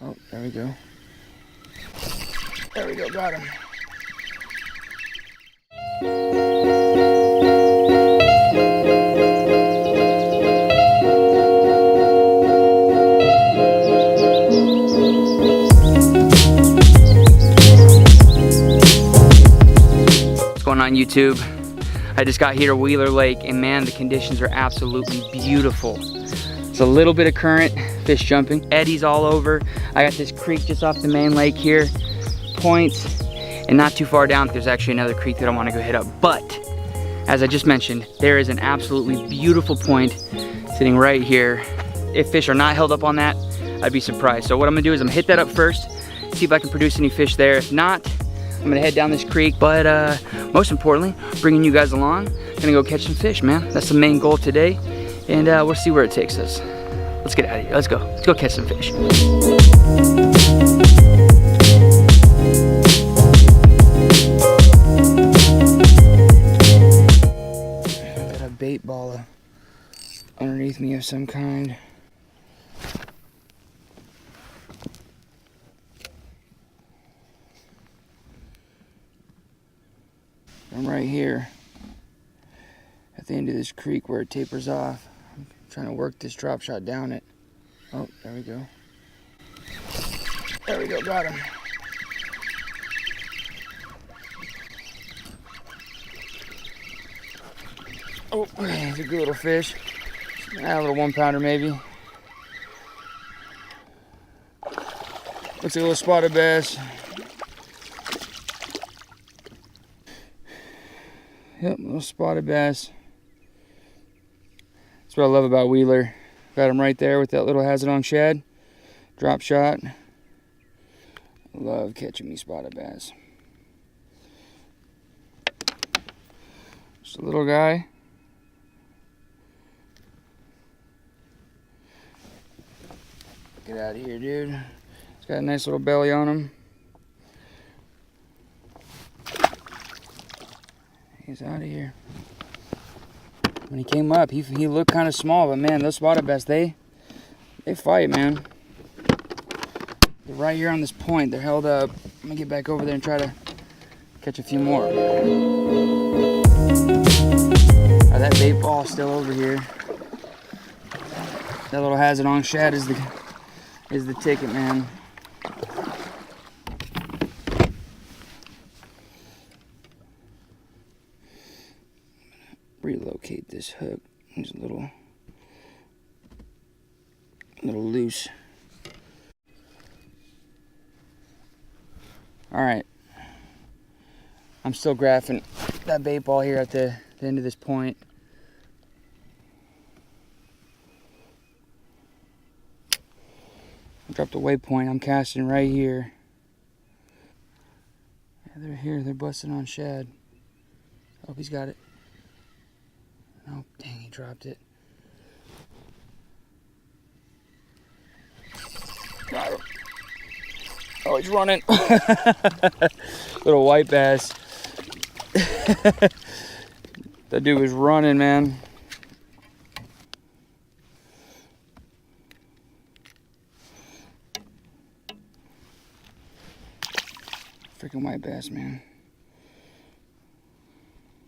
Oh, there we go. There we go, got him. What's going on YouTube? I just got here to Wheeler Lake and man, the conditions are absolutely beautiful. It's a little bit of current, fish jumping, eddies all over. I got this creek just off the main lake here, points, and not too far down there's actually another creek that I want to go hit up. But as I just mentioned, there is an absolutely beautiful point sitting right here. If fish are not held up on that, I'd be surprised. So what I'm gonna do is I'm gonna hit that up first, see if I can produce any fish there. If not, I'm gonna head down this creek, but most importantly, bringing you guys along, gonna go catch some fish, man. That's the main goal today, and we'll see where it takes us. Let's get out of here, let's go catch some fish. Got a bait ball underneath me of some kind. I'm right here at the end of this creek where it tapers off. I'm trying to work this drop shot down it. Oh, there we go. There we go, got him. Oh, it's a good little fish. A little 1 pounder maybe. Looks like a little spotted bass. Yep, little spotted bass. That's what I love about Wheeler. Got him right there with that little Hazedong Shad. Drop shot. Love catching me spotted bass. Just a little guy. Get out of here, dude. He's got a nice little belly on him. He's out of here. When he came up, he looked kind of small, but man, those spotted bass, they fight, man. They're right here on this point. They're held up. I'm gonna get back over there and try to catch a few more. Oh, that bait ball still over here. That little Hazedong Shad is the ticket, man. Relocate this hook. It's a little loose. All right, I'm still graphing that bait ball here at the end of this point. I dropped a waypoint. I'm casting right here. Yeah, they're here. They're busting on shad. Oh, he's got it. Oh, dang, he dropped it. Got him. Oh, he's running. Little white bass. That dude was running, man. Freaking white bass, man.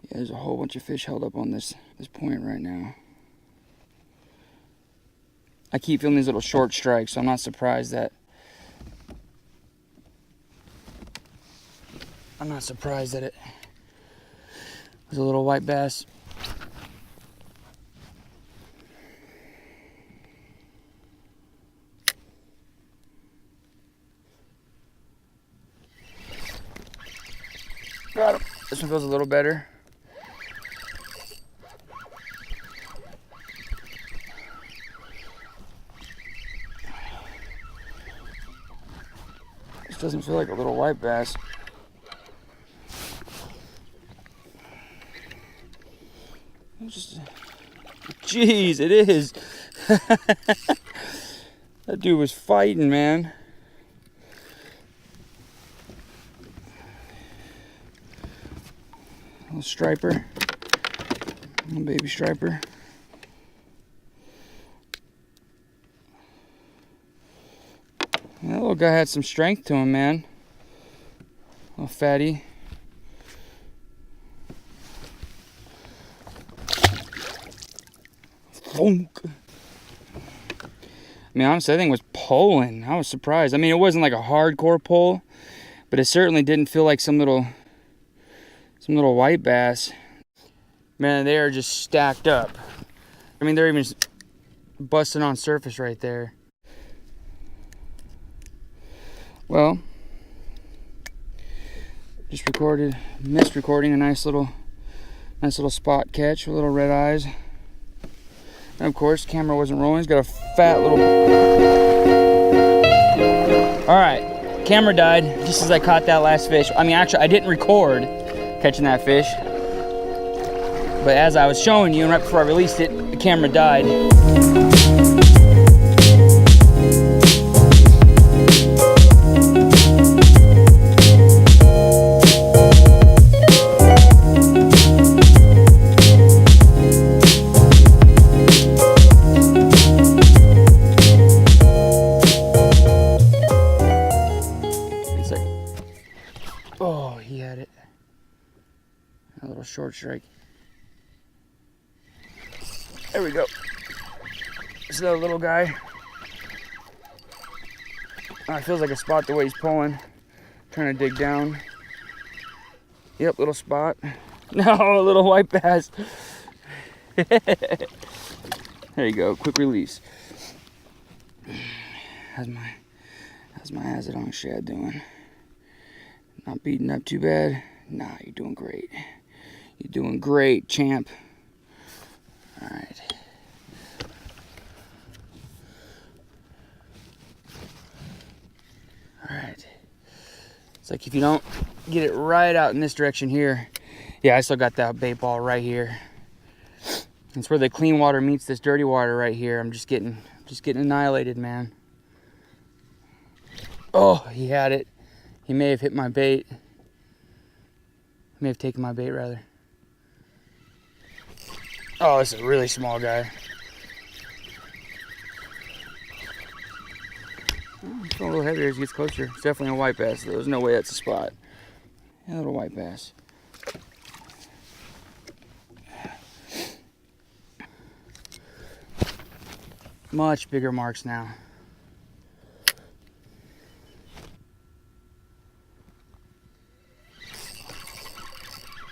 Yeah, there's a whole bunch of fish held up on this point right now. I keep feeling these little short strikes, so I'm not surprised that it was a little white bass. Got him. This one feels a little better. This doesn't feel like a little white bass. Jeez, it is. That dude was fighting, man. Little striper. Little baby striper. That little guy had some strength to him, man. Little fatty. Funk. I mean, honestly, I think it was pulling. I was surprised. I mean, it wasn't like a hardcore pull, but it certainly didn't feel like some little white bass. Man, they are just stacked up. I mean, they're even busting on surface right there. Well, just missed recording a nice little spot catch with little red eyes. And of course, the camera wasn't rolling. He's got a fat little... Alright, camera died just as I caught that last fish. I mean, actually, I didn't record catching that fish. But as I was showing you, and right before I released it, the camera died. Oh, he had it. A little short strike. There we go. It's that little guy. Oh, it feels like a spot the way he's pulling. Trying to dig down. Yep, little spot. No, a little white bass. There you go, quick release. How's my Hazedong Shad doing? Not beating up too bad? Nah, you're doing great. You're doing great, champ. Alright. Alright. It's like if you don't get it right out in this direction here. Yeah, I still got that bait ball right here. It's where the clean water meets this dirty water right here. I'm just getting annihilated, man. Oh, he had it. He may have hit my bait. He may have taken my bait, rather. Oh, this is a really small guy. Oh, it's a little heavier as he gets closer. It's definitely a white bass, though. There's no way that's a spot. Yeah, a little white bass. Much bigger marks now.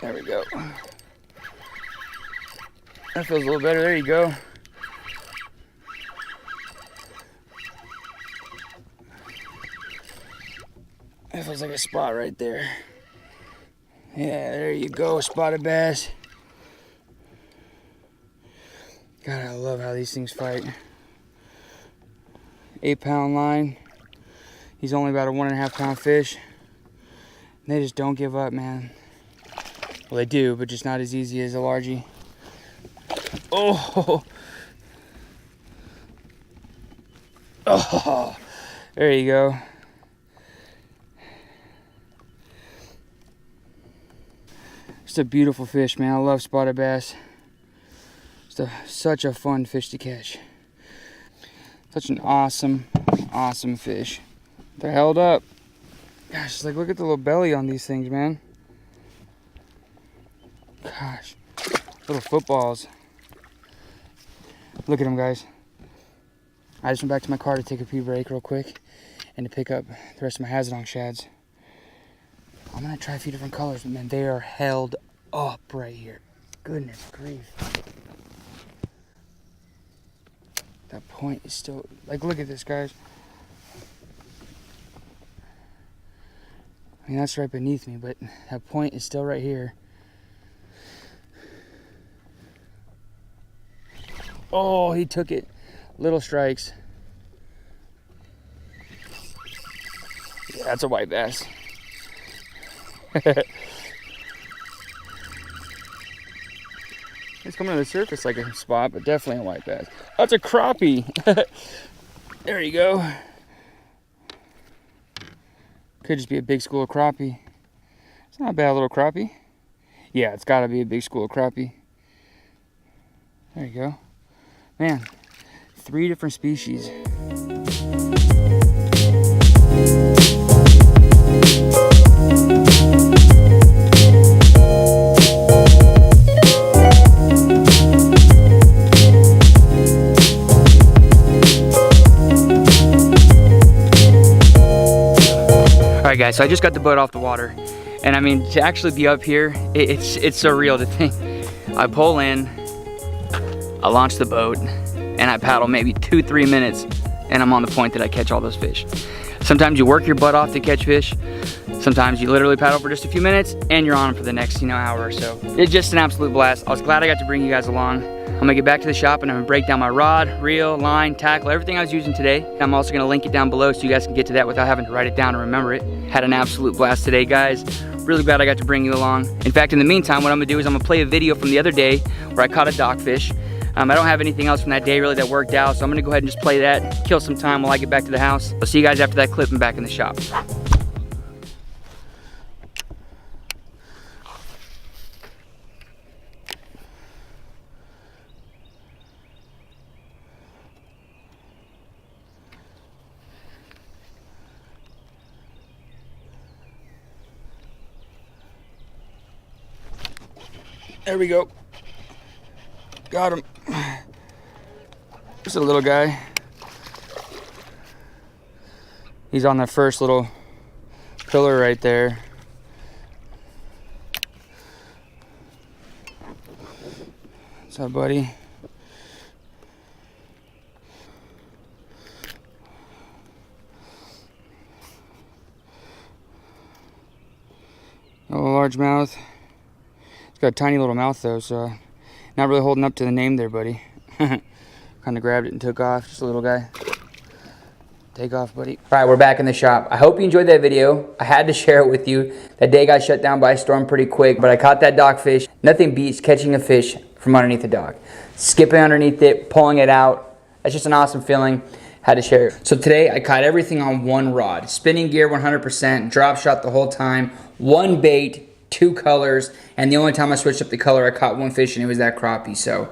There we go. That feels a little better. There you go. That feels like a spot right there. Yeah, there you go, spotted bass. God, I love how these things fight. 8-pound line. He's only about a 1.5-pound fish. And they just don't give up, man. Well, they do, but just not as easy as a largie. Oh! Oh! There you go. Just a beautiful fish, man. I love spotted bass. Such a fun fish to catch. Such an awesome fish. They're held up. Gosh, it's like, look at the little belly on these things, man. Gosh, little footballs. Look at them, guys. I just went back to my car to take a pee break real quick and to pick up the rest of my Hazedong Shads. I'm gonna try a few different colors, but man, they are held up right here. Goodness grief. That point is still, like, look at this, guys. I mean, that's right beneath me, but that point is still right here. Oh, he took it. Little strikes. Yeah, that's a white bass. It's coming to the surface like a spot, but definitely a white bass. That's a crappie. There you go. Could just be a big school of crappie. It's not a bad little crappie. Yeah, it's got to be a big school of crappie. There you go. Man, 3 different species. right, guys, so I just got the boat off the water. And I mean, to actually be up here, it's surreal to think. I pull in, I launch the boat, and I paddle maybe 2-3 minutes, and I'm on the point that I catch all those fish. Sometimes you work your butt off to catch fish. Sometimes you literally paddle for just a few minutes and you're on for the next, hour or so. It's just an absolute blast. I was glad I got to bring you guys along. I'm gonna get back to the shop and I'm gonna break down my rod, reel, line, tackle, everything I was using today. I'm also gonna link it down below so you guys can get to that without having to write it down and remember it. Had an absolute blast today, guys. Really glad I got to bring you along. In fact, in the meantime, what I'm gonna do is I'm gonna play a video from the other day where I caught a dogfish. I don't have anything else from that day really that worked out, so I'm gonna go ahead and just play that, kill some time while I get back to the house. I'll see you guys after that clip and back in the shop. There we go. Got him. Just a little guy. He's on that first little pillar right there. What's up, buddy? A little largemouth. It's got a tiny little mouth though, so not really holding up to the name there, buddy. Kind of grabbed it and took off. Just a little guy. Take off, buddy. All right, we're back in the shop. I hope you enjoyed that video. I had to share it with you. That day got shut down by a storm pretty quick, but I caught that dogfish. Nothing beats catching a fish from underneath the dog. Skipping underneath it, pulling it out. That's just an awesome feeling. Had to share it. So today I caught everything on one rod. Spinning gear 100%, drop shot the whole time, one bait, 2 colors, and the only time I switched up the color, I caught one fish, and it was that crappie. So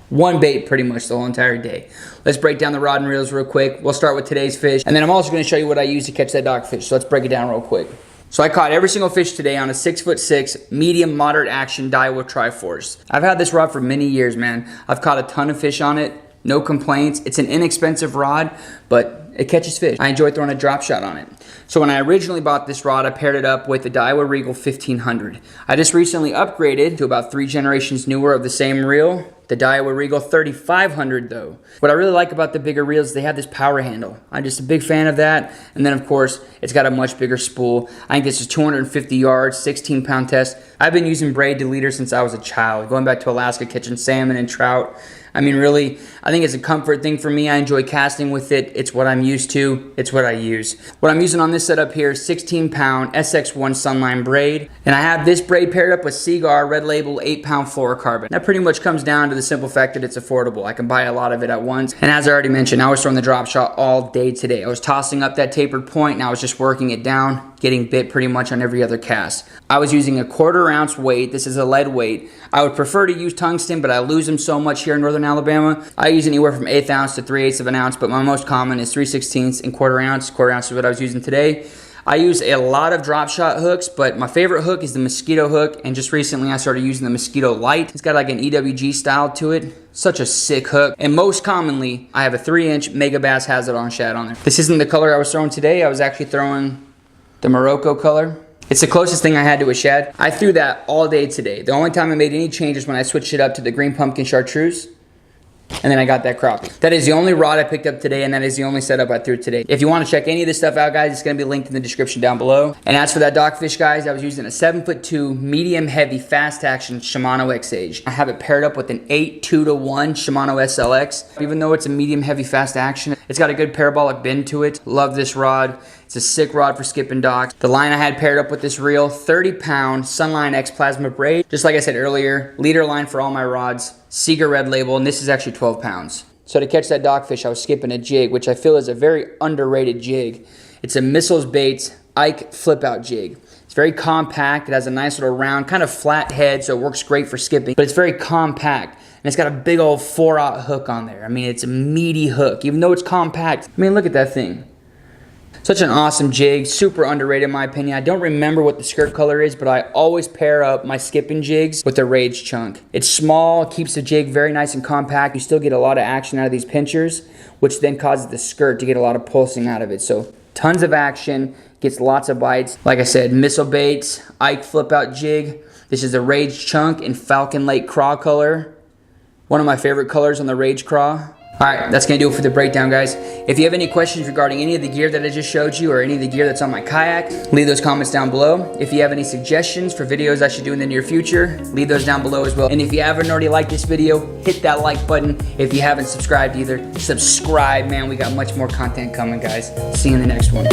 one bait pretty much the whole entire day. Let's break down the rod and reels real quick. We'll start with today's fish, and then I'm also going to show you what I use to catch that dogfish. So let's break it down real quick. So I caught every single fish today on a 6'6", medium moderate action Daiwa Triforce. I've had this rod for many years, man. I've caught a ton of fish on it. No complaints. It's an inexpensive rod, but it catches fish. I enjoy throwing a drop shot on it. So when I originally bought this rod, I paired it up with the Daiwa Regal 1500. I just recently upgraded to about 3 generations newer of the same reel, the Daiwa Regal 3500 though. What I really like about the bigger reels is they have this power handle. I'm just a big fan of that. And then of course, it's got a much bigger spool. I think this is 250 yards, 16-pound test. I've been using braided leaders since I was a child, going back to Alaska catching salmon and trout. I mean, really, I think it's a comfort thing for me. I enjoy casting with it. It's what I'm used to. It's what I use. What I'm using on this setup here is 16-pound SX1 Sunline braid. And I have this braid paired up with Seaguar Red Label 8-pound fluorocarbon. That pretty much comes down to the simple fact that it's affordable. I can buy a lot of it at once. And as I already mentioned, I was throwing the drop shot all day today. I was tossing up that tapered point and I was just working it down, getting bit pretty much on every other cast. I was using a 1/4 ounce weight. This is a lead weight. I would prefer to use tungsten, but I lose them so much here in Northern Alabama. I use anywhere from 1/8 ounce to 3/8 of an ounce, but my most common is 3/16 and 1/4 ounce. 1/4 ounce is what I was using today. I use a lot of drop shot hooks, but my favorite hook is the Mosquito hook, and just recently I started using the Mosquito Light. It's got like an EWG style to it. Such a sick hook. And most commonly, I have a 3-inch Megabass Hazedong Shad on there. This isn't the color I was throwing today. I was actually throwing the Morocco color. It's the closest thing I had to a shad. I threw that all day today. The only time I made any changes when I switched it up to the green pumpkin chartreuse, and then I got that crappie. That is the only rod I picked up today, and that is the only setup I threw today. If you want to check any of this stuff out, guys, it's going to be linked in the description down below. And as for that dogfish, guys, I was using a 7'2", medium heavy, fast action Shimano Exage. I have it paired up with an 8-2-to-1 Shimano SLX. Even though it's a medium heavy, fast action, it's got a good parabolic bend to it. Love this rod. It's a sick rod for skipping docks. The line I had paired up with this reel, 30-pound Sunline X Plasma braid. Just like I said earlier, leader line for all my rods, Seaguar Red Label, and this is actually 12 pounds. So to catch that dogfish, I was skipping a jig, which I feel is a very underrated jig. It's a Missiles Baits Ike flip out jig. It's very compact. It has a nice little round, kind of flat head, so it works great for skipping, but it's very compact. And it's got a big old 4/0 hook on there. I mean, it's a meaty hook, even though it's compact. I mean, look at that thing. Such an awesome jig, super underrated in my opinion. I don't remember what the skirt color is, but I always pair up my skipping jigs with the Rage chunk. It's small, keeps the jig very nice and compact. You still get a lot of action out of these pinchers, which then causes the skirt to get a lot of pulsing out of it. So Tons of action, gets lots of bites. Like I said, missile baits, Ike flip out jig. This is a Rage chunk in Falcon Lake Craw color. One of my favorite colors on the Rage Craw. All right, that's gonna do it for the breakdown, guys. If you have any questions regarding any of the gear that I just showed you or any of the gear that's on my kayak, leave those comments down below. If you have any suggestions for videos I should do in the near future, leave those down below as well. And if you haven't already liked this video, hit that like button. If you haven't subscribed either, subscribe, man. We got much more content coming, guys. See you in the next one.